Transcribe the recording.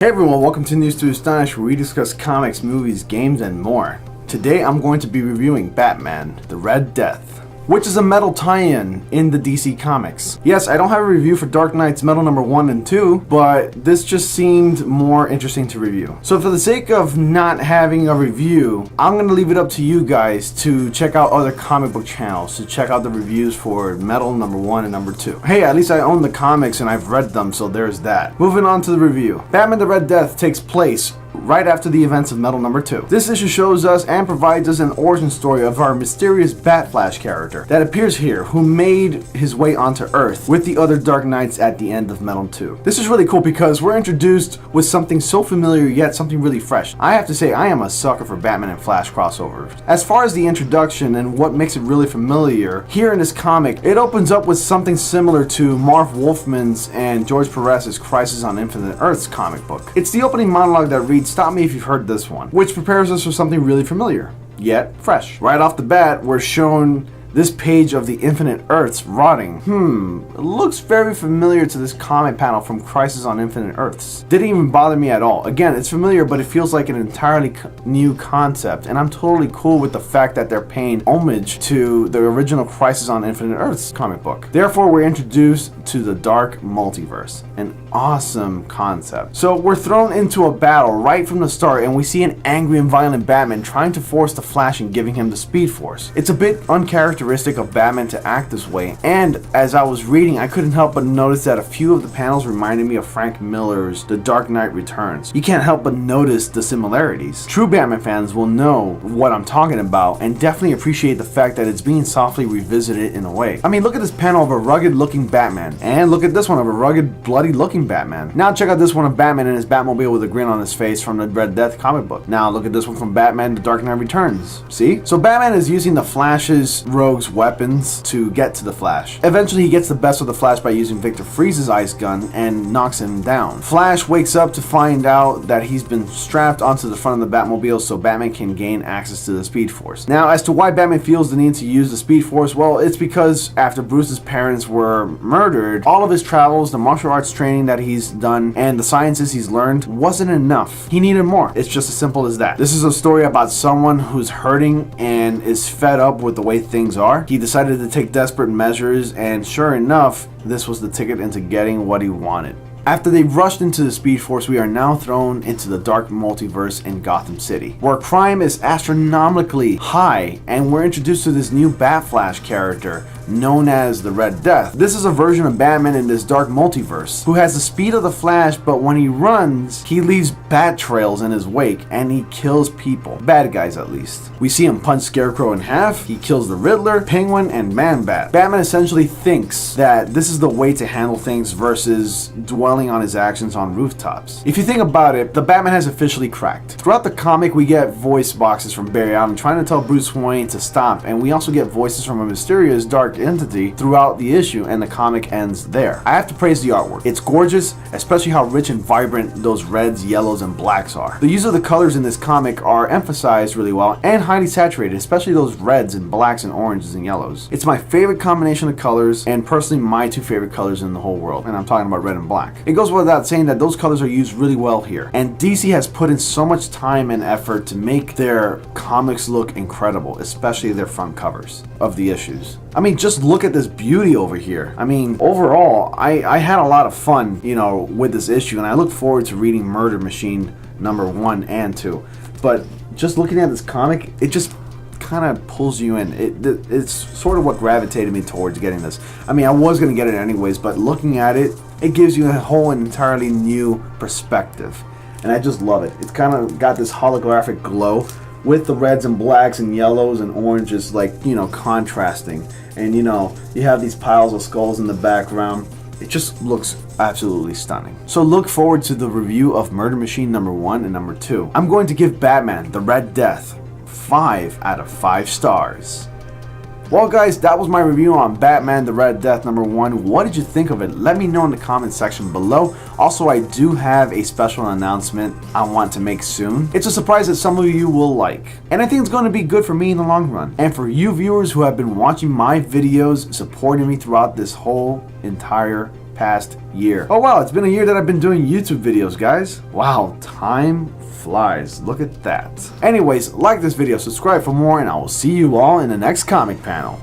Hey everyone, welcome to News to Astonish, where we discuss comics, movies, games, and more. Today I'm going to be reviewing Batman: The Red Death, which is a metal tie-in in the DC Comics. Yes, I don't have a review for Dark Knight's Metal number 1 and 2, but this just seemed more interesting to review. So for the sake of not having a review, I'm going to leave it up to you guys to check out other comic book channels, to check out the reviews for Metal number 1 and number 2. Hey, at least I own the comics and I've read them, so there's that. Moving on to the review. Batman: The Red Death takes place right after the events of Metal number 2. This issue shows us and provides us an origin story of our mysterious Bat-Flash character that appears here, who made his way onto Earth with the other Dark Knights at the end of Metal 2. This is really cool because we're introduced with something so familiar yet something really fresh. I have to say, I am a sucker for Batman and Flash crossovers. As far as the introduction and what makes it really familiar, here in this comic, it opens up with something similar to Marv Wolfman's and George Perez's Crisis on Infinite Earths comic book. It's the opening monologue that reads, "Stop me if you've heard this one," which prepares us for something really familiar, yet fresh. Right off the bat, we're shown this page of the Infinite Earths rotting. It looks very familiar to this comic panel from Crisis on Infinite Earths. Didn't even bother me at all. Again, it's familiar, but it feels like an entirely new concept, and I'm totally cool with the fact that they're paying homage to the original Crisis on Infinite Earths comic book. Therefore, we're introduced to the Dark Multiverse, an awesome concept. So we're thrown into a battle right from the start, and we see an angry and violent Batman trying to force the Flash and giving him the Speed Force. It's a bit uncharacteristic of Batman to act this way, and as I was reading, I couldn't help but notice that a few of the panels reminded me of Frank Miller's The Dark Knight Returns. You can't help but notice the similarities. True Batman fans will know what I'm talking about and definitely appreciate the fact that it's being softly revisited in a way. I mean, look at this panel of a rugged looking Batman, and look at this one of a rugged, bloody looking Batman. Now check out this one of Batman in his Batmobile with a grin on his face from the Red Death comic book. Now look at this one from Batman: The Dark Knight Returns. See? So Batman is using the Flash's rogue's weapons to get to the Flash. Eventually he gets the best of the Flash by using Victor Freeze's ice gun and knocks him down. Flash wakes up to find out that he's been strapped onto the front of the Batmobile so Batman can gain access to the Speed Force. Now, as to why Batman feels the need to use the Speed Force, well, it's because after Bruce's parents were murdered, all of his travels, the martial arts training that he's done, and the sciences he's learned wasn't enough. He needed more. It's just as simple as that. This is a story about someone who's hurting and is fed up with the way things are. He decided to take desperate measures, and sure enough, this was the ticket into getting what he wanted. After they rushed into the Speed Force, we are now thrown into the Dark Multiverse in Gotham City, where crime is astronomically high, and we're introduced to this new Bat-Flash character known as the Red Death. This is a version of Batman in this Dark Multiverse, who has the speed of the Flash, but when he runs, he leaves bat trails in his wake, and he kills people. Bad guys, at least. We see him punch Scarecrow in half, he kills the Riddler, Penguin, and Man-Bat. Batman essentially thinks that this is the way to handle things versus dwelling on his actions on rooftops. If you think about it, the Batman has officially cracked. Throughout the comic, we get voice boxes from Barry Allen trying to tell Bruce Wayne to stop, and we also get voices from a mysterious dark entity throughout the issue, and the comic ends there. I have to praise the artwork. It's gorgeous, especially how rich and vibrant those reds, yellows, and blacks are. The use of the colors in this comic are emphasized really well and highly saturated, especially those reds and blacks and oranges and yellows. It's my favorite combination of colors, and personally my two favorite colors in the whole world, and I'm talking about red and black. It goes without saying that those colors are used really well here, and DC has put in so much time and effort to make their comics look incredible, especially their front covers of the issues. I mean, just look at this beauty over here. I mean, overall, I had a lot of fun, with this issue, and I look forward to reading Murder Machine number 1 and 2. But just looking at this comic, it just kind of pulls you in. It's sort of what gravitated me towards getting this. I mean, I was going to get it anyways, but looking at it, it gives you a whole entirely new perspective. And I just love it. It's kind of got this holographic glow with the reds and blacks and yellows and oranges, contrasting. And you have these piles of skulls in the background. It just looks absolutely stunning. So look forward to the review of Murder Machine number 1 and number 2. I'm going to give Batman: The Red Death 5 out of 5 stars. Well guys, that was my review on Batman: The Red Death number 1. What did you think of it? Let me know in the comment section below. Also, I do have a special announcement I want to make soon. It's a surprise that some of you will like, and I think it's going to be good for me in the long run. And for you viewers who have been watching my videos, supporting me throughout this whole entire past year. Oh wow, it's been a year that I've been doing YouTube videos, guys. Wow, time flies. Look at that. Anyways, like this video, subscribe for more, and I will see you all in the next comic panel.